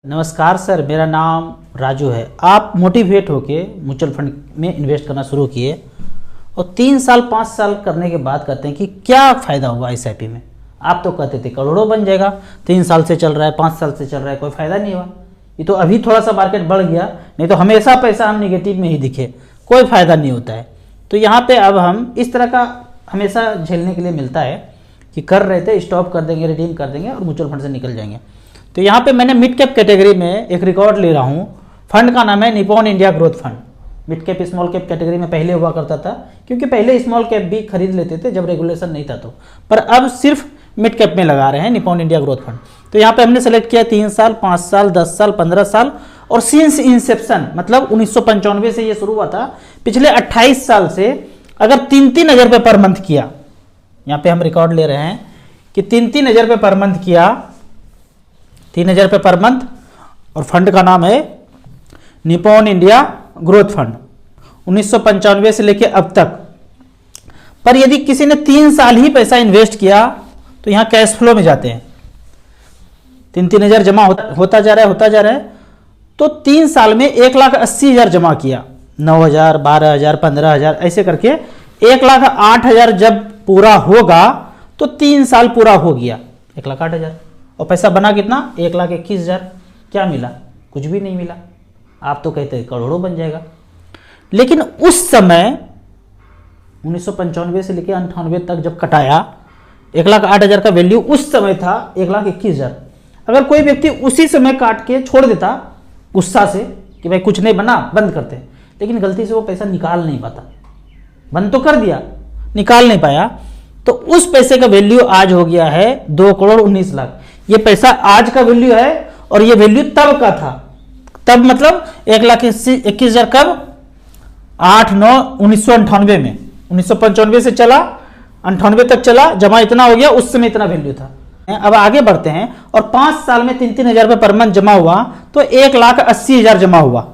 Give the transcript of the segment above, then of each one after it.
नमस्कार सर, मेरा नाम राजू है। आप मोटिवेट होके म्यूचुअल फंड में इन्वेस्ट करना शुरू किए और 3 साल 5 साल करने के बाद कहते हैं कि क्या फ़ायदा हुआ एसआईपी में। आप तो कहते थे करोड़ों बन जाएगा, 3 साल से चल रहा है, 5 साल से चल रहा है, कोई फ़ायदा नहीं हुआ। ये तो अभी थोड़ा सा मार्केट बढ़ गया, नहीं तो हमेशा पैसा हम निगेटिव में ही दिखे, कोई फ़ायदा नहीं होता है। तो यहाँ पे अब हम इस तरह का हमेशा झेलने के लिए मिलता है कि कर रहे थे, स्टॉप कर देंगे, रिडीम कर देंगे और म्यूचुअल फंड से निकल जाएंगे। तो यहाँ पे मैंने मिड कैप कैटेगरी में एक रिकॉर्ड ले रहा हूँ। फंड का नाम है Nippon India growth fund. Mid cap small cap category में पहले हुआ करता था, क्योंकि पहले स्मॉल कैप भी खरीद लेते थे जब रेगुलेशन नहीं था तो, पर अब सिर्फ मिड कैप में लगा रहे हैं निपॉन इंडिया ग्रोथ फंड। तो यहाँ पे हमने सेलेक्ट किया 3 साल, 5 साल, 10 साल, 15 साल और सिंस इंसेप्शन, मतलब 1995 से ये शुरू हुआ था, पिछले 28 साल से अगर 3-3 हज़ार रुपये पर मंथ किया, यहाँ पे हम रिकॉर्ड ले रहे हैं कि 3-3 हज़ार रुपये पर मंथ किया, 3,000 रुपये पर मंथ, और फंड का नाम है निपॉन इंडिया ग्रोथ फंड, 1995 से लेके अब तक। पर यदि किसी ने 3 साल ही पैसा इन्वेस्ट किया तो यहाँ कैश फ्लो में जाते हैं, 3-3 हज़ार जमा होता जा रहा है। तो 3 साल में 1,80,000 जमा किया, 9,000, 12,000, 15,000 ऐसे करके 1,08,000 जब पूरा होगा तो 3 साल पूरा हो गया, 1,08,000। और पैसा बना कितना? 1,21,000। क्या मिला? कुछ भी नहीं मिला। आप तो कहते हैं करोड़ों बन जाएगा, लेकिन उस समय 1995 से लेकर 98 तक जब कटाया, 1,08,000 का वैल्यू उस समय था 1,21,000। अगर कोई व्यक्ति उसी समय काट के छोड़ देता गुस्सा से कि भाई कुछ नहीं बना, बंद करते, लेकिन गलती से वो पैसा निकाल नहीं पाता, बंद तो कर दिया, निकाल नहीं पाया, तो उस पैसे का वैल्यू आज हो गया है 2,19,00,000। ये पैसा आज का वैल्यू है और ये वैल्यू तब का था। तब मतलब 1,21,000 कब? 8/9/1998 में, 1995 से चला 98 तक चला, जमा इतना हो गया, उस समय इतना वैल्यू था। अब आगे बढ़ते हैं और 5 साल में 3-3 हज़ार रुपये पर मंथ जमा हुआ तो 1,80,000 जमा हुआ।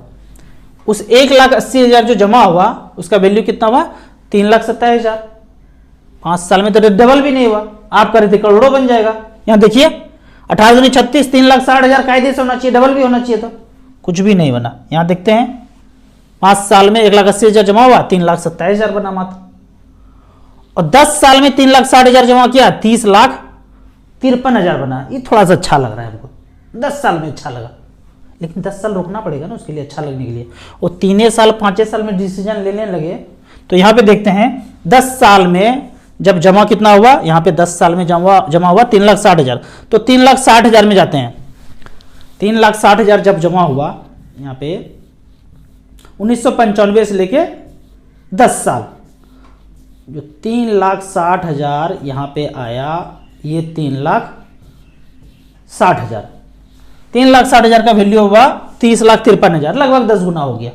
उस 1,80,000 जो जमा हुआ उसका वैल्यू कितना हुआ? 3,27,000। 5 साल में तो डबल भी नहीं हुआ। आप कर रहे थे करोड़ों बन जाएगा। यहाँ देखिए 18-36, 3,60,000 कायदे से होना चाहिए, डबल भी होना चाहिए, तो कुछ भी नहीं बना। यहाँ देखते हैं 5 साल में 1,80,000 जमा हुआ, 3,27,000 बना मात्र। और 10 साल में 3,60,000 जमा किया, 30,53,000 बना। ये थोड़ा सा अच्छा लग रहा है हमको, 10 साल में अच्छा लगा, लेकिन 10 साल रुकना पड़ेगा ना उसके लिए, अच्छा लगने के लिए। और 3 साल 5 साल में डिसीजन लेने लगे तो यहाँ पे देखते हैं 10 साल में जब जमा कितना हुआ, यहाँ पे 10 साल में जमा हुआ 3,60,000। तो 3,60,000 में जाते हैं। 3,60,000 जब जमा हुआ, यहाँ पे 1995 से लेके 10 साल, जो 3,60,000 यहाँ पे आया, ये 3,60,000। 3,60,000 का वैल्यू हुआ 30,53,000, लगभग 10 गुना हो गया।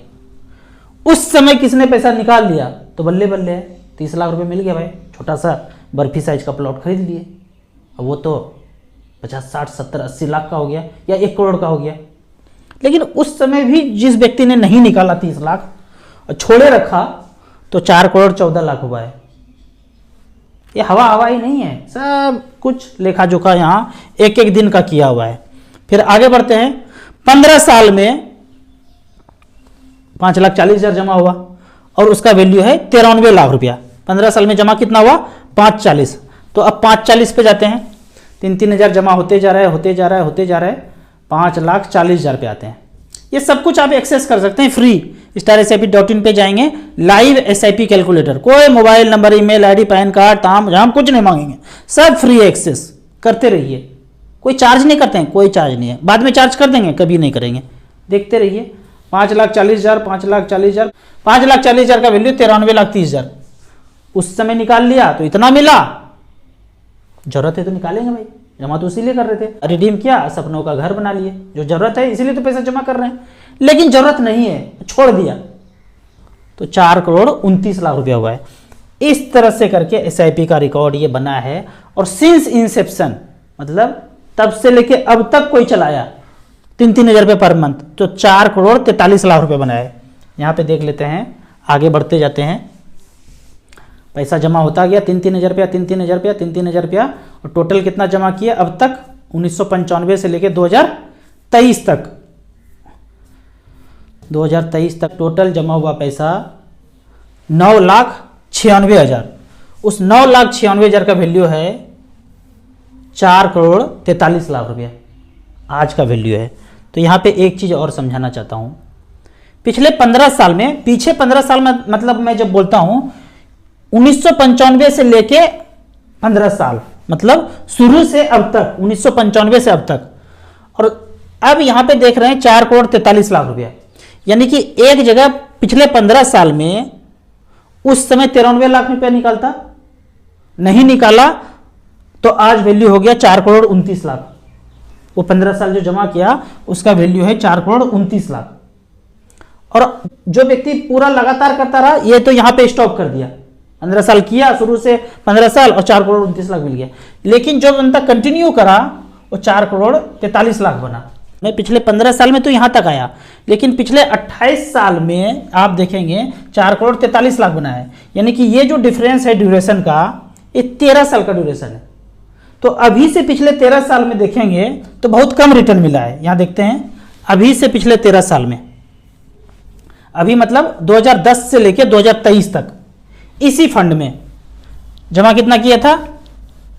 उस समय किसने पैसा निकाल लिया तो बल्ले बल्ले है, 30 लाख रुपए मिल गया भाई, छोटा सा बर्फी साइज का प्लॉट खरीद लिए। अब वो तो 50, 60, 70, 80 लाख का हो गया या 1 करोड़ का हो गया। लेकिन उस समय भी जिस व्यक्ति ने नहीं निकाला 30 लाख और छोड़े रखा तो 4 करोड़ 14 लाख हुआ है। ये हवा ही नहीं है, सब कुछ लेखा जोखा यहाँ एक एक दिन का किया हुआ है। फिर आगे बढ़ते हैं। 15 साल में 5,40,000 जमा हुआ और उसका वैल्यू है 93 लाख रुपया। 15 साल में जमा कितना हुआ? 5,40,000। तो अब 5,40,000 पे जाते हैं, 3-3 हज़ार जमा होते जा रहा है, 5,40,000 पे आते हैं। ये सब कुछ आप एक्सेस कर सकते हैं फ्री। StarSIP.in पे जाएंगे, लाइव SIP कैलकुलेटर, कोई mobile number, email ID, pan card, ताम झाम कुछ नहीं मांगेंगे, सब फ्री एक्सेस करते रहिए। कोई चार्ज नहीं करते हैं, कोई चार्ज नहीं है, बाद में चार्ज कर देंगे, कभी नहीं करेंगे, देखते रहिए। 5,40,000, 5,40,000, 5,40,000 का वैल्यू 93,30,000। उस समय निकाल लिया तो इतना मिला, जरूरत है तो निकालेंगे भाई, जमा तो इसीलिए कर रहे थे। रिडीम किया, सपनों का घर बना लिए, जो जरूरत है इसीलिए तो पैसा जमा कर रहे हैं। लेकिन जरूरत नहीं है, छोड़ दिया तो 4,29,00,000 रुपया हुआ है। इस तरह से करके SIP का रिकॉर्ड ये बना है। और सिंस इंसेप्शन, मतलब तब से लेके अब तक कोई चलाया 3-3 हज़ार रुपये पर मंथ, तो 4,43,00,000 रुपये बनाए। यहाँ पे देख लेते हैं, आगे बढ़ते जाते हैं। पैसा जमा होता गया 3-3 हज़ार रुपया, 3-3 हज़ार रुपया, 3-3 हज़ार रुपया, और टोटल कितना जमा किया अब तक? 1995 से लेके 2023 तक 2023 तक टोटल जमा हुआ पैसा 9,96,000। उस 9,96,000 का वैल्यू है 4,43,00,000 रुपया आज का वैल्यू है। तो यहाँ पे एक चीज़ और समझाना चाहता हूँ, पिछले 15 साल में, पीछे 15 साल में मतलब मैं जब बोलता हूँ 1995 से लेके 15 साल, मतलब शुरू से अब तक, 1995 से अब तक। और अब यहाँ पे देख रहे हैं 4,43,00,000 रुपया, यानी कि एक जगह पिछले 15 साल में उस समय 93 लाख रुपया निकालता, नहीं निकाला तो आज वैल्यू हो गया 4,29,00,000। वो 15 साल जो जमा किया उसका वैल्यू है 4,29,00,000। और जो व्यक्ति पूरा लगातार करता रहा, ये तो यहाँ पे स्टॉप कर दिया, 15 साल किया शुरू से 15 साल और 4,29,00,000 मिल गया। लेकिन जो बंदा कंटिन्यू करा वो 4,43,00,000 बना। मैं पिछले 15 साल में तो यहाँ तक आया, लेकिन पिछले 28 साल में आप देखेंगे 4,43,00,000 बना है। यानी कि ये जो डिफरेंस है ड्यूरेशन का, ये 13 साल का ड्यूरेशन है। तो अभी से पिछले 13 साल में देखेंगे तो बहुत कम रिटर्न मिला है। यहाँ देखते हैं अभी से पिछले 13 साल में, अभी मतलब 2010 से लेकर 2023 तक इसी फंड में जमा कितना किया था,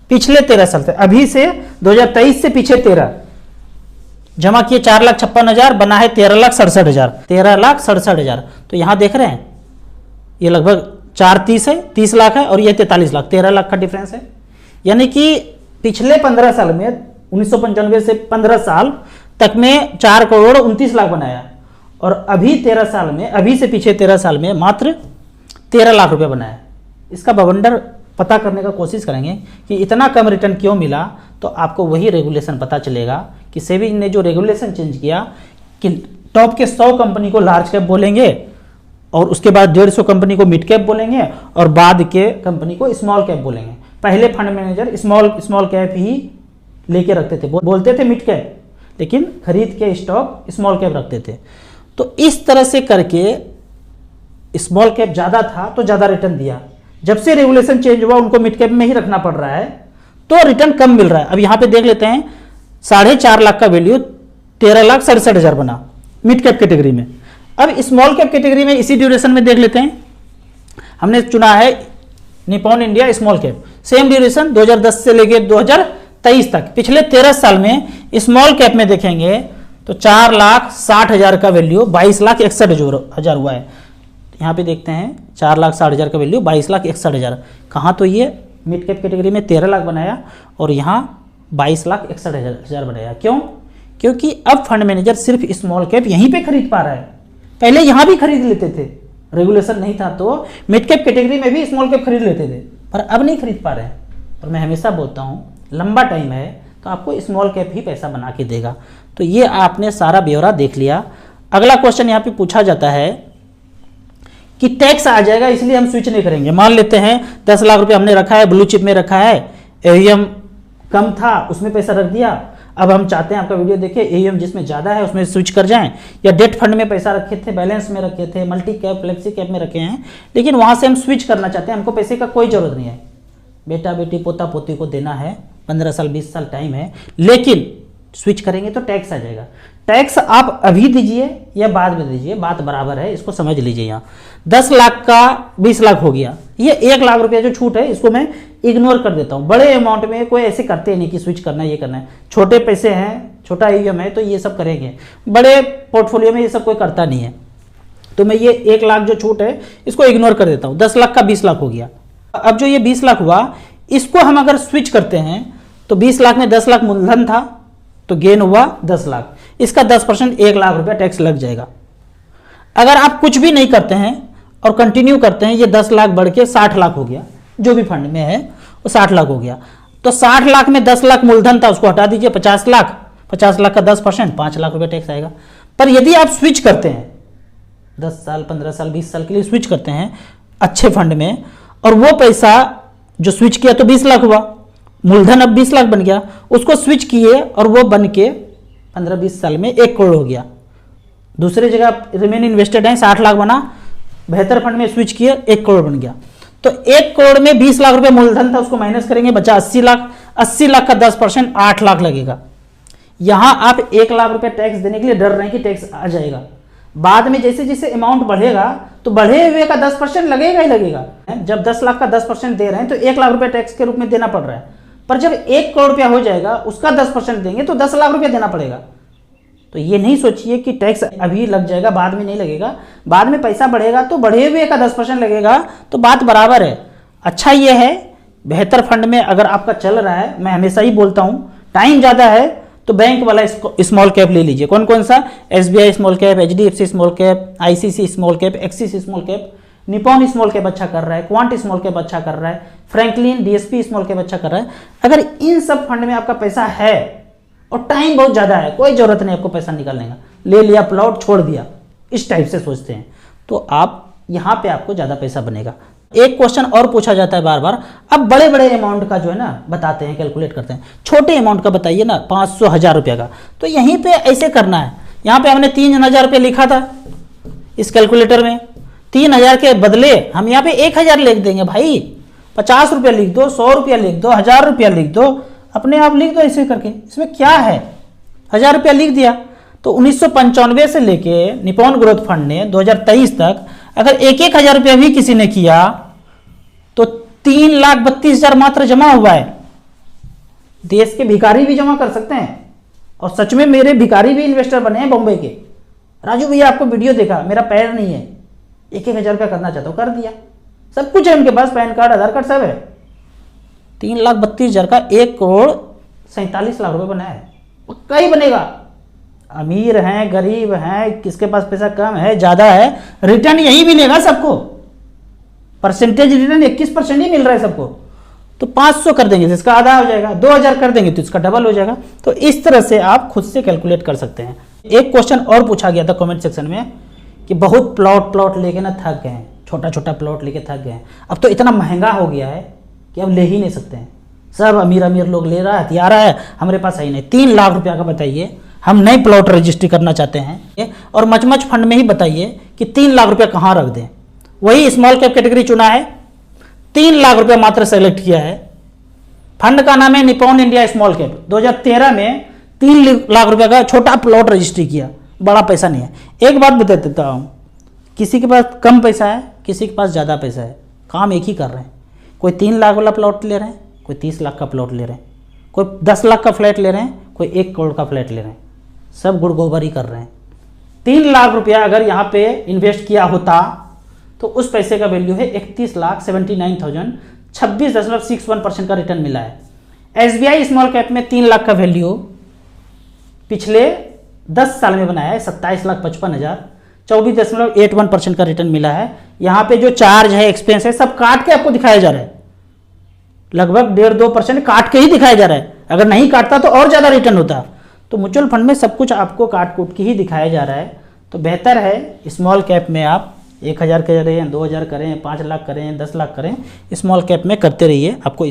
पिछले 13 साल से, अभी से 2023 से पीछे 13 जमा किए 4,56,000, बना है 13,67,000, 13,67,000। तो यहां देख रहे हैं ये लगभग 4,30 है, 30 लाख है और ये 43 लाख, 13 लाख का डिफरेंस है। यानी कि पिछले 15 साल में 1995 से 15 साल तक में 4,29,00,000 बनाया, और अभी 13 साल में, अभी से पीछे 13 साल में मात्र 13 लाख रुपए बनाया। इसका बवंडर पता करने का कोशिश करेंगे कि इतना कम रिटर्न क्यों मिला, तो आपको वही रेगुलेशन पता चलेगा कि सेबी ने जो रेगुलेशन चेंज किया कि टॉप के 100 कंपनी को लार्ज कैप बोलेंगे और उसके बाद 150 कंपनी को मिड कैप बोलेंगे और बाद के कंपनी को स्मॉल कैप बोलेंगे। पहले फंड मैनेजर स्मॉल कैप ही लेके रखते थे, बोलते थे मिड कैप, लेकिन खरीद के स्टॉक स्मॉल कैप रखते थे। तो इस तरह से करके स्मॉल कैप ज़्यादा था तो ज़्यादा रिटर्न दिया। जब से रेगुलेशन चेंज हुआ उनको मिड कैप में ही रखना पड़ रहा है तो रिटर्न कम मिल रहा है। अब यहाँ पे देख लेते हैं 4.5 लाख का वैल्यू 13,67,000 बना मिड कैप कैटेगरी में। अब स्मॉल कैप कैटेगरी में इसी ड्यूरेशन में देख लेते हैं, हमने चुना है Nippon India small cap, same duration 2010 से लेकर 2023 तक। पिछले 13 साल में स्मॉल कैप में देखेंगे तो 4,60,000 का वैल्यू 22,61,000 हुआ है। यहाँ पे देखते हैं 4,60,000 का वैल्यू 22,61,000। कहाँ तो ये मिड कैप कैटेगरी में 13 लाख बनाया और यहाँ 22,61,000 बनाया। क्यों? क्योंकि अब फंड मैनेजर सिर्फ स्मॉल कैप यहीं पे खरीद पा रहा है। पहले यहाँ भी खरीद लेते थे, रेगुलेशन नहीं था तो मिड कैप कैटेगरी में भी स्मॉल कैप खरीद लेते थे, पर अब नहीं खरीद पा रहे हैं। और मैं हमेशा बोलता हूँ लंबा टाइम है तो आपको स्मॉल कैप ही पैसा बना के देगा। तो ये आपने सारा ब्यौरा देख लिया। अगला क्वेश्चन यहाँ पे पूछा जाता है कि टैक्स आ जाएगा इसलिए हम स्विच नहीं करेंगे। मान लेते हैं 10 लाख रुपए हमने रखा है, ब्लू चिप में रखा है, एईएम कम था उसमें पैसा रख दिया, अब हम चाहते हैं आपका वीडियो देखें एईएम जिसमें ज़्यादा है उसमें स्विच कर जाएं, या डेट फंड में पैसा रखे थे, बैलेंस में रखे थे, मल्टी कैप फ्लेक्सी कैप में रखे हैं, लेकिन वहाँ से हम स्विच करना चाहते हैं, हमको पैसे का कोई ज़रूरत नहीं है, बेटा बेटी पोता पोती को देना है, 15 साल 20 साल टाइम है, लेकिन स्विच करेंगे तो टैक्स आ जाएगा। टैक्स आप अभी दीजिए या बाद में दीजिए, बात बराबर है, इसको समझ लीजिए। यहाँ 10 लाख का 20 लाख हो गया, ये 1 लाख रुपया जो छूट है इसको मैं इग्नोर कर देता हूँ। बड़े अमाउंट में कोई ऐसे करते नहीं कि स्विच करना है ये करना है, छोटे पैसे हैं, छोटा ईएम है तो ये सब करेंगे, बड़े पोर्टफोलियो में ये सब कोई करता नहीं है। तो मैं ये 1 लाख जो छूट है इसको इग्नोर कर देता हूँ। 10 लाख का 20 लाख हो गया। अब जो ये 20 लाख हुआ इसको हम अगर स्विच करते हैं तो 20 लाख में 10 लाख मूलधन था तो गेन हुआ 10 लाख, इसका 10% 1 लाख रुपया टैक्स लग जाएगा। अगर आप कुछ भी नहीं करते हैं और कंटिन्यू करते हैं, ये 10 लाख बढ़ के 60 लाख हो गया, जो भी फंड में है वो 60 लाख हो गया, तो 60 लाख में 10 लाख मूलधन था उसको हटा दीजिए, 50 लाख, 50 लाख का 10% 5 लाख रुपया टैक्स आएगा। पर यदि आप स्विच करते हैं 10 साल 15 साल 20 साल के लिए स्विच करते हैं अच्छे फंड में, और वो पैसा जो स्विच किया तो 20 लाख हुआ, मूलधन अब 20 लाख बन गया, उसको स्विच किए और वो बन के 15-20 साल में 1 करोड़ हो गया। दूसरी जगह रिमेन इन्वेस्टेड है 60 लाख बना, बेहतर फंड में स्विच किए 1 करोड़ बन गया। तो 1 करोड़ में 20 लाख रुपए मूलधन था उसको माइनस करेंगे, बचा 80 लाख, 80 लाख का 10% 8 लाख लगेगा। यहाँ आप 1 लाख रुपए टैक्स देने के लिए डर रहे हैं कि टैक्स आ जाएगा। बाद में जैसे जैसे अमाउंट बढ़ेगा तो बढ़े हुए का 10% लगेगा ही लगेगा। जब 10 लाख का 10% दे रहे हैं तो 1 लाख रुपए टैक्स के रूप में देना पड़ रहा है, पर जब 1 करोड़ रुपया हो जाएगा उसका 10% देंगे तो 10 लाख रुपया देना पड़ेगा। तो ये नहीं सोचिए कि टैक्स अभी लग जाएगा बाद में नहीं लगेगा, बाद में पैसा बढ़ेगा तो बढ़े हुए का 10% लगेगा, तो बात बराबर है। अच्छा ये है बेहतर फंड में अगर आपका चल रहा है, मैं हमेशा ही बोलता हूँ टाइम ज़्यादा है तो बैंक वाला स्मॉल कैप ले लीजिए। कौन कौन सा? SBI small cap, HDFC small cap, ICC small cap, axis small cap, Nippon small cap अच्छा कर रहा है, क्वांट स्मॉल कैप अच्छा कर रहा है, फ्रैंकलिन DSP स्मॉल कैप अच्छा कर रहा है। अगर इन सब फंड में आपका पैसा है और टाइम बहुत ज़्यादा है, कोई ज़रूरत नहीं आपको पैसा निकालने का, ले लिया प्लॉट छोड़ दिया, इस टाइप से सोचते हैं तो आप यहाँ पे आपको ज़्यादा पैसा बनेगा। एक क्वेश्चन और पूछा जाता है बार बार, अब बड़े बड़े अमाउंट का जो है ना बताते हैं, कैलकुलेट करते हैं, छोटे अमाउंट का बताइए ना 500 1000 रुपये का। तो यहीं पे ऐसे करना है, यहाँ पे हमने 3000 रुपये लिखा था इस कैलकुलेटर में, 3000 के बदले हम यहाँ पे 1000 लिख देंगे भाई, 50 रुपया लिख दो, 100 रुपया लिख दो, 1000 रुपया लिख दो, अपने आप लिख दो ऐसे करके, इसमें क्या है। 1000 रुपया लिख दिया तो 1995 से लेके निपॉन ग्रोथ फंड ने 2023 तक अगर 1,000 रुपया भी किसी ने किया तो 3,32,000 मात्र जमा हुआ है। देश के भिखारी भी जमा कर सकते हैं, और सच में मेरे भिखारी भी इन्वेस्टर बने हैं बॉम्बे के। राजू भैया आपको वीडियो देखा, मेरा पैर नहीं है, 1,000 रुपया करना चाहता हूँ, कर दिया, सब कुछ है उनके पास, पैन कार्ड आधार कार्ड सब है। 3,32,000 का 1,47,00,000 रुपये बना है, पक्का ही बनेगा। अमीर हैं गरीब हैं, किसके पास पैसा कम है ज़्यादा है, रिटर्न यही मिलेगा सबको, परसेंटेज रिटर्न 21% ही मिल रहा है सबको। तो 500 कर देंगे तो इसका आधा हो जाएगा, 2000 कर देंगे तो इसका डबल हो जाएगा। तो इस तरह से आप खुद से कैलकुलेट कर सकते हैं। एक क्वेश्चन और पूछा गया था कमेंट सेक्शन में कि बहुत प्लॉट लेके ना थक गए हैं, छोटा छोटा प्लॉट लेके थक गए हैं, अब तो इतना महंगा हो गया है कि अब ले ही नहीं सकते हैं, सब अमीर लोग ले रहा है, हथियार है, हमारे पास है ही नहीं। 3 लाख रुपया का बताइए, हम नई प्लॉट रजिस्ट्री करना चाहते हैं, और मच फंड में ही बताइए कि 3 लाख रुपया कहाँ रख दें। वही स्मॉल कैप कैटेगरी चुना है, 3 लाख रुपया मात्र सेलेक्ट किया है, फंड का नाम है निपॉन इंडिया स्मॉल कैप। 2013 में 3 लाख रुपया का छोटा प्लॉट रजिस्ट्री किया, बड़ा पैसा नहीं है। एक बात बता देता हूँ, किसी के पास कम पैसा है, किसी के पास ज़्यादा पैसा है, काम एक ही कर रहे हैं। कोई 3 लाख वाला प्लॉट ले रहे हैं, कोई 30 लाख का प्लॉट ले रहे हैं, कोई 10 लाख का फ्लैट ले रहे हैं, कोई 1 करोड़ का फ्लैट ले रहे हैं, सब गुड़ गोबर ही कर रहे हैं। 3 लाख रुपया अगर यहाँ पे इन्वेस्ट किया होता तो उस पैसे का वैल्यू है 31,79,000, 26.61% का रिटर्न मिला है। SBI स्मॉल कैप में 3 लाख का वैल्यू पिछले 10 साल में बनाया है 27,55,000, 24.81% का रिटर्न मिला है। यहाँ पे जो चार्ज है एक्सपेंस है सब काट के आपको दिखाया जा रहा है, लगभग 1.5-2% काट के ही दिखाया जा रहा है। अगर नहीं काटता तो और ज़्यादा रिटर्न होता। तो म्यूचुअल फंड में सब कुछ आपको काट कूट के ही दिखाया जा रहा है। तो बेहतर है स्मॉल कैप में आप 1,000 करें, 2,000 करें, 5 लाख करें, 10 लाख करें, स्मॉल कैप में करते रहिए। आपको